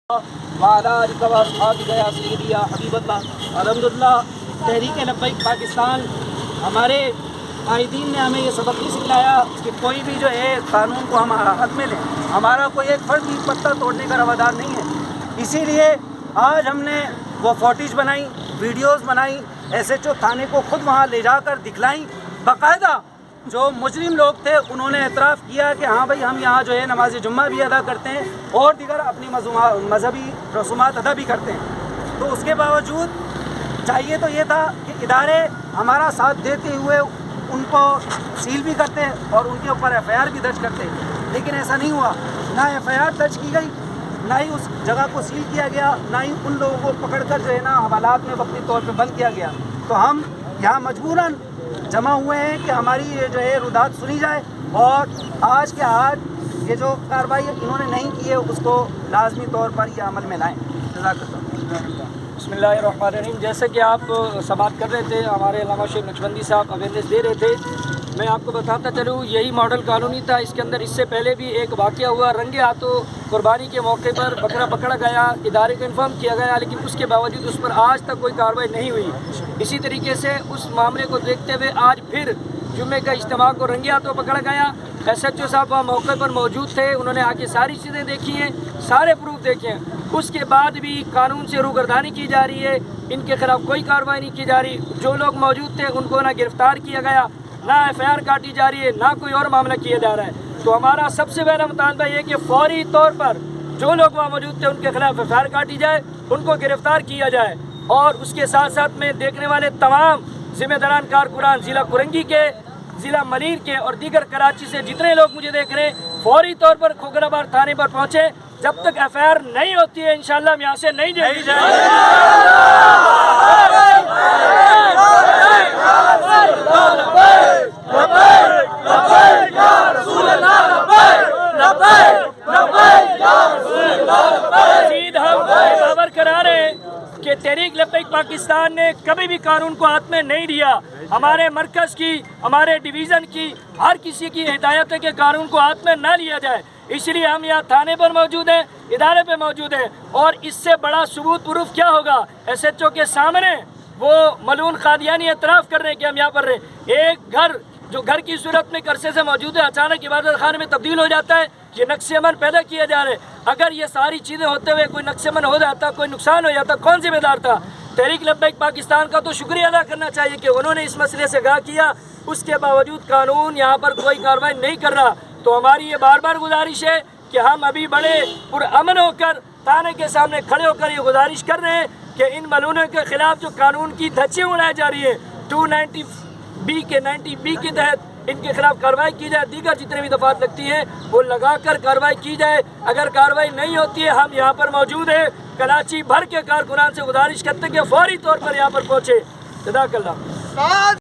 الحمدللہ تحریک لبیک پاکستان ہمارے قائدین نے ہمیں یہ سبق نہیں سکھلایا کہ کوئی بھی جو ہے قانون کو ہم ہاتھ میں لیں. ہمارا کوئی ایک فرد بھی پتہ توڑنے کا روادار نہیں ہے. اسی لیے آج ہم نے وہ فوٹیج بنائی، ویڈیوز بنائی، ایس ایچ او تھانے کو خود وہاں لے جا کر دکھلائیں. باقاعدہ جو مجرم لوگ تھے انہوں نے اعتراف کیا کہ ہاں بھائی ہم یہاں جو ہے نماز جمعہ بھی ادا کرتے ہیں اور دیگر اپنی مذہبی رسومات ادا بھی کرتے ہیں. تو اس کے باوجود چاہیے تو یہ تھا کہ ادارے ہمارا ساتھ دیتے ہوئے ان کو سیل بھی کرتے اور ان کے اوپر ایف آئی آر بھی درج کرتے، لیکن ایسا نہیں ہوا. نہ ایف آئی آر درج کی گئی، نہ ہی اس جگہ کو سیل کیا گیا، نہ ہی ان لوگوں کو پکڑ کر جو ہے نا حوالات میں وقتی طور پہ بند کیا گیا. تو ہم یہاں مجبوراً جمع ہوئے ہیں کہ ہماری یہ جو ہے رودات سنی جائے اور آج کے آج یہ جو کارروائی انہوں نے نہیں کی ہے اس کو لازمی طور پر یہ عمل میں لائیں. جزاک اللہ. بسم اللہ الرحمن الرحیم. جیسے کہ آپ سماعت کر رہے تھے، ہمارے علامہ شیخ نقشبندی صاحب اویئرنیس دے رہے تھے. میں آپ کو بتاتا چلوں یہی ماڈل قانونی تھا. اس کے اندر اس سے پہلے بھی ایک واقعہ ہوا، رنگے ہاتھوں قربانی کے موقع پر بکرا پکڑا گیا، ادارے کو انفارم کیا گیا، لیکن اس کے باوجود اس پر آج تک کوئی کارروائی نہیں ہوئی. اسی طریقے سے اس معاملے کو دیکھتے ہوئے آج پھر جمعے کا اجتماع کو رنگے ہاتھوں پکڑا گیا. ایس ایچ او صاحب وہاں موقع پر موجود تھے، انہوں نے آ کے ساری چیزیں دیکھی ہیں، سارے پروف دیکھے ہیں. اس کے بعد بھی قانون سے روگردانی کی جا رہی ہے، ان کے خلاف کوئی کارروائی نہیں کی جا رہی. جو لوگ موجود تھے ان کو نہ گرفتار کیا گیا، نہ ایف آئی آر کاٹی جا رہی ہے، نہ کوئی اور معاملہ کیا جا رہا ہے. تو ہمارا سب سے پہلا مطالبہ یہ کہ فوری طور پر جو لوگ وہاں موجود تھے ان کے خلاف ایف آئی آر کاٹی جائے، ان کو گرفتار کیا جائے. اور اس کے ساتھ ساتھ میں دیکھنے والے تمام ذمہ داران کارکنان ضلع کرنگی کے، ضلع ملیر کے اور دیگر کراچی سے جتنے لوگ مجھے دیکھ رہے ہیں فوری طور پر کھوکھرآباد تھانے پر پہنچے. جب تک ایف آئی آر نہیں ہوتی ہے انشاءاللہ ہم یہاں سے نہیں جائیں گے. کہ تحریک لبیک پاکستان نے کبھی بھی قانون کو ہاتھ میں نہیں دیا. ہمارے مرکز کی، ہمارے ڈویژن کی، ہر کسی کی ہدایت ہے کہ قانون کو ہاتھ میں نہ لیا جائے. اس لیے ہم یہاں تھانے پر موجود ہیں، ادارے پہ موجود ہیں. اور اس سے بڑا ثبوت پروف کیا ہوگا؟ ایس ایچ او کے سامنے وہ ملعون قادیانی اعتراف کر رہے ہیں کہ ہم یہاں پر رہے. ایک گھر جو گھر کی صورت میں عرصے سے موجود ہے اچانک عبادت خانے میں تبدیل ہو جاتا ہے. یہ نقص امن پیدا کیا جا رہا ہے. اگر یہ ساری چیزیں ہوتے ہوئے کوئی نقص امن ہو جاتا، کوئی نقصان ہو جاتا، کون ذمہ دار تھا؟ تحریک لبیک پاکستان کا تو شکریہ ادا کرنا چاہیے کہ انہوں نے اس مسئلے سے آگاہ کیا. اس کے باوجود قانون یہاں پر کوئی کارروائی نہیں کر رہا. تو ہماری یہ بار بار گزارش ہے کہ ہم ابھی بڑے پرامن ہو کر تھانے کے سامنے کھڑے ہو کر یہ گزارش کر رہے ہیں کہ ان ملعونوں کے خلاف جو قانون کی دھچیں اڑائی جا رہی ہے 290 کے تحت ان کے خلاف کارروائی کی جائے. دیگر جتنے بھی دفعات لگتی ہیں وہ لگا کر کارروائی کی جائے. اگر کارروائی نہیں ہوتی ہے ہم یہاں پر موجود ہیں، کراچی بھر کے کارکنان سے گزارش کرتے ہیں کہ فوری طور پر یہاں پر پہنچے. جزاک اللہ.